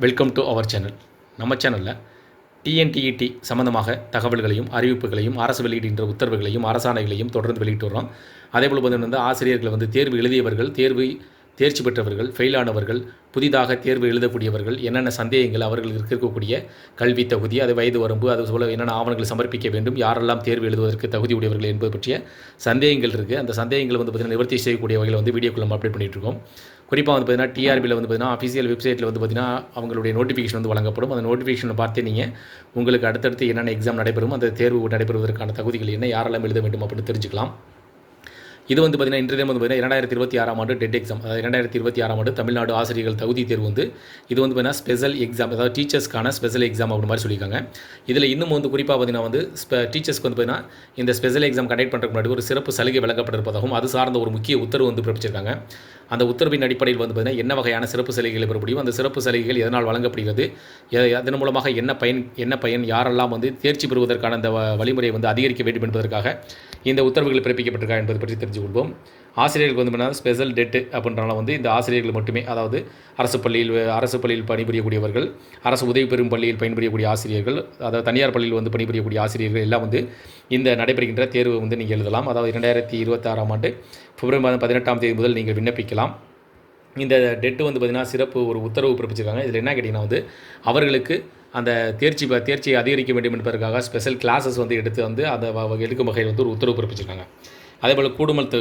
Welcome to our channel. நம்ம சேனலில் TNTET சம்பந்தமாக தகவல்களையும் அறிவிப்புகளையும் அரசு வெளியிடுகின்ற உத்தரவுகளையும் அரசாணைகளையும் தொடர்ந்து வெளியிட்டு வரோம். அதேபோல் வந்து ஆசிரியர்கள் தேர்வு எழுதியவர்கள், தேர்ச்சி பெற்றவர்கள், ஃபெயிலானவர்கள், புதிதாக தேர்வு எழுதக்கூடியவர்கள், என்னென்ன சந்தேகங்கள் அவர்களுக்கு இருக்கக்கூடிய கல்வி தகுதி, அது வயது வரம்பு, அது போல் என்னென்ன ஆவணங்கள் சமர்ப்பிக்க வேண்டும், யாரெல்லாம் தேர்வு எழுதுவதற்கு தகுதி உடையவர்கள் என்பது பற்றிய சந்தேகங்கள் இருக்குது. அந்த சந்தேகங்கள் பார்த்திங்கன்னா நிவர்த்தி செய்யக்கூடிய வகையில் வீடியோக்குள்ள நம்ம அப்டேட் பண்ணிகிட்டு இருக்கோம். குறிப்பாக பார்த்திங்கன்னா டிஆர்பியில் பார்த்திங்கன்னா அஃபிஷியல் வெப்சைட்டில் பார்த்திங்கன்னா அவங்களுடைய நோட்டிஃபிகேஷன் வழங்கப்படும். அந்த நோட்டிஃபிகேஷனை பார்த்து நீங்கள் உங்களுக்கு அடுத்தடுத்து என்னென்ன எக்ஸாம் நடைபெறும், அந்த தேர்வு நடைபெறுவதற்கான தகுதிகள் என்ன, யாரெல்லாம் எழுத வேண்டும் அப்படின்னு தெரிஞ்சுக்கலாம். இது பார்த்திங்கன்னா இன்றைய தினம் 2026ஆம் ஆண்டு டெட் எக்ஸாம், அதாவது 2026ஆம் ஆண்டு தமிழ்நாடு ஆசிரியர்கள் தகுதி தேர்வு இது பார்த்திங்கன்னா ஸ்பெஷல் எக்ஸாம், அதாவது டீச்சர்ஸ்க்கான ஸ்பெஷல் எக்ஸாம் அப்படி மாதிரி சொல்லியிருக்காங்க. இதில் இன்னும் குறிப்பாக பார்த்திங்கன்னா டீச்சர்ஸ்க்கு பார்த்திங்கன்னா இந்த ஸ்பெஷல் எக்ஸாம் கண்டக்ட் பண்ணுறதுக்கு முன்னாடி ஒரு சிறப்பு சலுகை வழங்கப்பட்டிருப்பதாகவும் அது சார்ந்த ஒரு முக்கிய உத்தரவு பிறப்பிச்சிருக்காங்க. அந்த உத்தரவின் அடிப்படையில் பார்த்திங்கன்னா என்ன வகையான சிறப்பு சலுகைகளை பெற முடியும், அந்த சிறப்பு சலுகைகள் எதனால் வழங்கப்படுகிறது, அதன் மூலமாக என்ன பயன், யாரெல்லாம் தேர்ச்சி பெறுவதற்கான அந்த வழிமுறையை அதிகரிக்க வேண்டும் என்பதற்காக இந்த உத்தரவுகள் பிறப்பிக்கப்பட்டிருக்கா என்பது பற்றி தெரிஞ்சு கொள்வோம். ஆசிரியர்களுக்கு ஸ்பெஷல் டெட்டு அப்படின்றனால இந்த ஆசிரியர்கள் மட்டுமே, அதாவது அரசு பள்ளியில் பணிபுரியக்கூடியவர்கள், அரசு உதவி பெறும் பள்ளியில் பணிபுரியக்கூடிய ஆசிரியர்கள், அதாவது தனியார் பள்ளியில் பணிபுரியக்கூடிய ஆசிரியர்கள் எல்லாம் இந்த நடைபெறுகின்ற தேர்வு நீங்கள் எழுதலாம். அதாவது 2026ஆம் ஆண்டு பிப்ரவரி மாதம் 18ஆம் தேதி முதல் நீங்கள் விண்ணப்பிக்கலாம். இந்த டெட்டு பார்த்திங்கன்னா சிறப்பு ஒரு உத்தரவு பிறப்பிச்சிருக்காங்க. இதில் என்ன கேட்டிங்கன்னா அவர்களுக்கு அந்த தேர்ச்சியை அதிகரிக்க வேண்டும் என்பதற்காக ஸ்பெஷல் கிளாஸஸ் எடுத்து அந்த எடுக்கும் வகையில் ஒரு உத்தரவு பிறப்பிச்சிருக்காங்க. அதேபோல்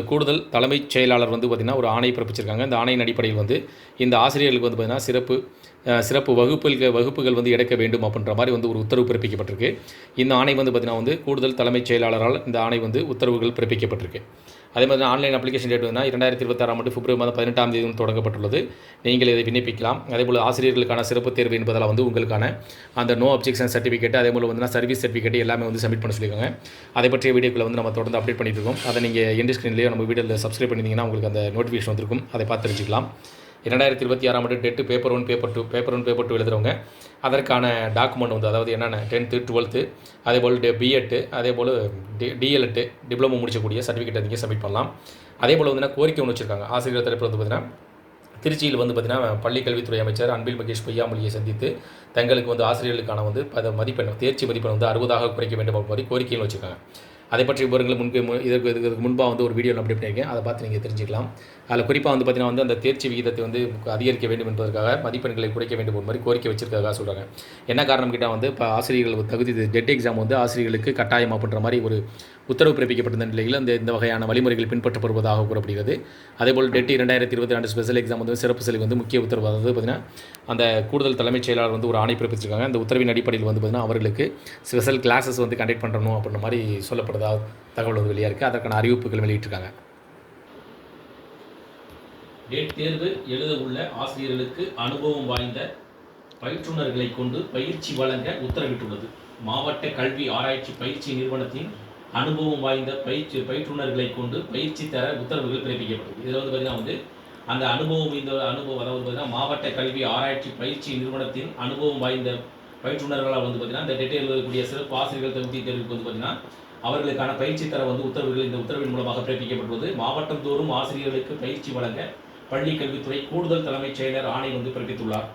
கூடுதல் தலைமைச் செயலாளர் பார்த்திங்கன்னா ஒரு ஆணை பிறப்பிச்சிருக்காங்க. இந்த ஆணையின் அடிப்படையில் இந்த ஆசிரியர்களுக்கு பார்த்திங்கன்னா சிறப்பு வகுப்புகள் எடுக்க வேண்டும் அப்படின்ற மாதிரி ஒரு உத்தரவு பிறப்பிக்கப்பட்டிருக்கு. இந்த ஆணை பார்த்திங்கன்னா கூடுதல் தலைமைச் செயலாளரால் இந்த ஆணை உத்தரவுகள் பிறப்பிக்கப்பட்டிருக்கு. அதே மாதிரி ஆன்லைன் அப்ளிகேஷன் டேட் 2026ஆம் ஆண்டு பிப்ரவரி மாதம் 18ஆம் தேதி தொடங்கப்பட்டுள்ளது. நீங்கள் இதை விண்ணப்பிக்கலாம். அதேபோல் ஆசிரியர்களுக்கான சிறப்பு தேர்வு என்பதால் உங்களுக்கான அந்த நோ அப்ஜெக்ஷன் சர்டிஃபிகேட், அதேபோல் சர்வீஸ் சர்டிஃபிகேட் எல்லாமே சப்மிட் பண்ண சொல்லியிருக்காங்க. அதை பற்றிய வீடியோக்களை நம்ம தொடர்ந்து அப்டேட் பண்ணிட்டு இருக்கோம். அதை நீங்கள் எண்ட் ஸ்க்ரீன்லேயே நம்ம வீடியோவில் சப்ஸ்கிரைப் பண்ணிங்கன்னா உங்களுக்கு அந்த நோட்டிஃபிகேஷன் வந்திருக்கும். அதை பார்த்து தெரிஞ்சுக்கலாம். 2026ஆம் ஆண்டு டெட்டு பேப்பர் 1 பேப்பர் 2 எழுதுறவங்க அதற்கான டாக்குமெண்ட் அதாவது என்னென்ன 10th 12th அதேபோல் பிஎட், அதேபோல் டிஎல்எட் டிப்ளமோ முடிச்சக்கூடிய சர்டிஃபிகேட் நீங்கள் சப்மிட் பண்ணலாம். அதேபோல் கோரிக்கை ஒன்று வச்சுருக்காங்க ஆசிரியர் தரப்பில் பார்த்திங்கன்னா திருச்சியில் பார்த்திங்கன்னா பள்ளிக்கல்வித்துறை அமைச்சர் அன்பில் மகேஷ் பொய்யாமொழியை சந்தித்து தங்களுக்கு ஆசிரியர்களுக்கான மதிப்பெண் தேர்ச்சி மதிப்பெண் 60ஆக குறைக்க வேண்டும் அப்படி மாதிரி கோரிக்கைகள் வச்சுருக்காங்க. அதை பற்றி விவரங்கள் இதற்கு முன்பாக ஒரு வீடியோ அப்டேட் பண்ணியிருக்கேன். அதை பார்த்து நீங்கள் தெரிஞ்சுக்கலாம். அதில் குறிப்பாக பார்த்திங்கன்னா அந்த தேர்ச்சி விகிதத்தை அதிகரிக்க வேண்டும் என்பதற்காக மதிப்பெண்களை குறைக்க வேண்டும் ஒரு மாதிரி கோரிக்கை வச்சிருக்கிறதா சொல்கிறாங்க. என்ன காரணம் கேட்டால் இப்போ ஆசிரியர்கள் தகுதி டெட் எக்ஸாம் ஆசிரியர்களுக்கு கட்டாயம் அப்படின்ற மாதிரி ஒரு உத்தரவு பிறப்பிக்கப்பட்ட நிலையில் இந்த வகையான வழிமுறைகள் பின்பற்றப்படுவதாக கூறப்படுகிறது. அதேபோல் டெட் 2022 ஸ்பெஷல் எக்ஸாம் சிறப்பு சலுகை முக்கிய உத்தரவு, அதாவது பார்த்திங்கன்னா அந்த கூடுதல் தலைமைச் செயலாளர் ஒரு ஆணை பிறப்பிச்சிருக்காங்க. அந்த உத்தரவின் அடிப்படையில் பார்த்திங்கன்னா அவர்களுக்கு ஸ்பெஷல் கிளாஸஸ் கண்டக்ட் பண்ணணும் அப்படின்ற மாதிரி சொல்லப்படுதா தகவல் வெளியாக இருக்குது. அதற்கான அறிவிப்புகள் வெளியிட்டிருக்காங்க. டெட் தேர்வு எழுத உள்ள ஆசிரியர்களுக்கு அனுபவம் வாய்ந்த பயிற்றுனர்களை கொண்டு பயிற்சி வழங்க உத்தரவிட்டுள்ளது. மாவட்ட கல்வி ஆராய்ச்சி பயிற்சி நிறுவனத்தின் அனுபவம் வாய்ந்த பயிற்றுனர்களை கொண்டு பயிற்சி தர உத்தரவுகள் பிறப்பிக்கப்பட்டது. இதில் பார்த்திங்கன்னா அந்த அனுபவம் அதாவது பார்த்திங்கன்னா மாவட்ட கல்வி ஆராய்ச்சி பயிற்சி நிறுவனத்தின் அனுபவம் வாய்ந்த பயிற்றுனர்களால் பார்த்திங்கன்னா இந்த டெட் எழுதக்கூடிய சிறப்பு ஆசிரியர்கள் தகுதி தேர்வுக்கு பார்த்திங்கன்னா அவர்களுக்கான பயிற்சி தர உத்தரவுகள் இந்த உத்தரவின் மூலமாக பிறப்பிக்கப்பட்டுள்ளது. மாவட்டம் தோறும் ஆசிரியர்களுக்கு பயிற்சி வழங்க பள்ளி கல்வித்துறை கூடுதல் தலைமைச் செயலர் ஆணை பிறப்பித்துள்ளார்.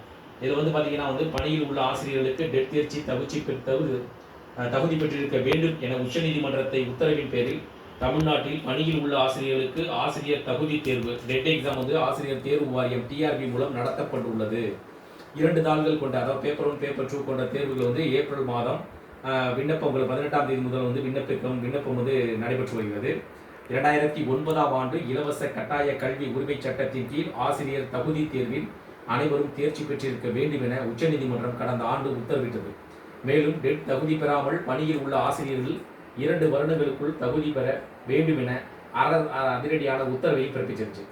இதில் பார்த்திங்கன்னா பணியில் உள்ள ஆசிரியர்களுக்கு டெட் தேர்ச்சி தகுதி பெற்றிருக்க வேண்டும் என உச்சநீதிமன்றத்தை உத்தரவின் பேரில் தமிழ்நாட்டில் பணியில் உள்ள ஆசிரியர்களுக்கு ஆசிரியர் தகுதி தேர்வு டெட் எக்ஸாம் ஆசிரியர் தேர்வு வாரியம் டிஆர்பி மூலம் நடத்தப்பட்டுள்ளது. 2 தாள்கள் கொண்ட, அதாவது பேப்பர் 1 பேப்பர் 2 கொண்ட தேர்வுகள் ஏப்ரல் மாதம் விண்ணப்பங்கள் 18ஆம் தேதி முதல் விண்ணப்பம் நடைபெற்று வருகிறது. 2009ஆம் ஆண்டு இலவச கட்டாய கல்வி உரிமை சட்டத்தின் கீழ் ஆசிரியர் தகுதி தேர்வில் அனைவரும் தேர்ச்சி பெற்றிருக்க வேண்டும் என உச்சநீதிமன்றம் கடந்த ஆண்டு உத்தரவிட்டது. மேலும் டெட் தகுதி பெறாமல் பணியில் உள்ள ஆசிரியர்கள் 2 வருடங்களுக்குள் தகுதி பெற வேண்டும் என அதிரடியான உத்தரவை பிறப்பிச்சிருச்சு.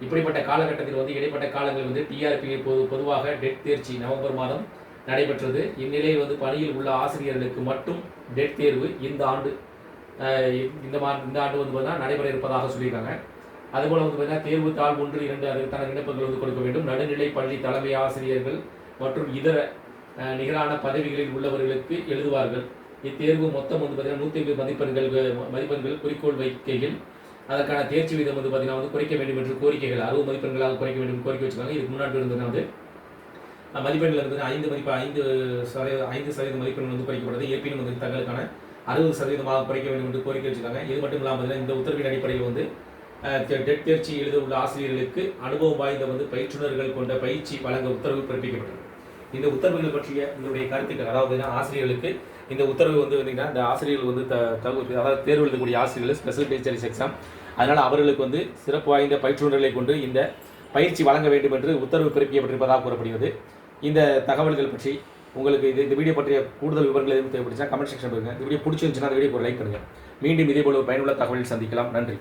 இப்படிப்பட்ட காலகட்டத்தில் இடைப்பட்ட காலங்களில் டிஆர்பி பொதுவாக டெட் தேர்ச்சி நவம்பர் மாதம் நடைபெற்றது. இந்நிலையில் பணியில் உள்ள ஆசிரியர்களுக்கு மட்டும் டெட் தேர்வு இந்த ஆண்டு நடைபெற இருப்பதாக சொல்லியிருக்காங்க. அதுபோல் பார்த்தீங்கன்னா தேர்வு தாள் 1, 2 அதற்கான விண்ணப்பங்கள் கொடுக்க வேண்டும். நடுநிலை பள்ளி தலைமை ஆசிரியர்கள் மற்றும் இதர நிகரான பதவிகளில் உள்ளவர்களுக்கு எழுதுவார்கள். இத்தேர்வு மொத்தம் பார்த்தீங்கன்னா 150 மதிப்பெண்கள் குறிக்கோள் வைக்கையில் அதற்கான தேர்ச்சி வீதம் பார்த்தீங்கன்னா குறைக்க வேண்டும் என்று கோரிக்கைகள் 60 மதிப்பெண்களாக குறைக்க வேண்டும் கோரிக்கை வச்சுருக்காங்க. இதுக்கு முன்னாடி இருந்ததுன்னா மதிப்பெண்கள் வந்து 5% மதிப்பெண் வந்து குறைக்கப்படுது. இருப்பினும் வந்து தங்களுக்கான 60% குறைக்க வேண்டும் என்று கோரிக்கை வச்சிருக்காங்க. இது மட்டும் இல்லாமல் இந்த உத்தரவின் அடிப்படையில் வந்து டெட் தேர்ச்சி எழுத உள்ள ஆசிரியர்களுக்கு அனுபவம் வாய்ந்த வந்து பயிற்றுனர்கள் கொண்ட பயிற்சி வழங்க உத்தரவு பிறப்பிக்கப்பட்டது. இந்த உத்தரவுகள் பற்றிய உங்களுடைய கருத்துக்கள், அதாவது ஆசிரியர்களுக்கு இந்த உத்தரவு வந்து பார்த்தீங்கன்னா, இந்த ஆசிரியர்கள் வந்து அதாவது தேர்வு எழுதக்கூடிய ஆசிரியர்கள் ஸ்பெஷல் டீச்சர்ஸ் எக்ஸாம், அதனால் அவர்களுக்கு வந்து சிறப்பு வாய்ந்த பயிற்றுனர்களை கொண்டு இந்த பயிற்சி வழங்க வேண்டும் என்று உத்தரவு பிறப்பிக்கப்பட்டிருப்பதாக கூறப்படுகிறது. இந்த தகவல்கள் பற்றி உங்களுக்கு இந்த வீடியோ பற்றிய கூடுதல் விவரங்கள் எதுவும் தேவைப்படுச்சா கமெண்ட் செக்ஷன் பாருங்கள். இந்த வீடியோ பிடிச்சிருந்துச்சுன்னா அந்த வீடியோக்கு ஒரு லைக் பண்ணுங்கள். மீண்டும் இதேபோல பயனுள்ள தகவலில் சந்திக்கலாம். நன்றி.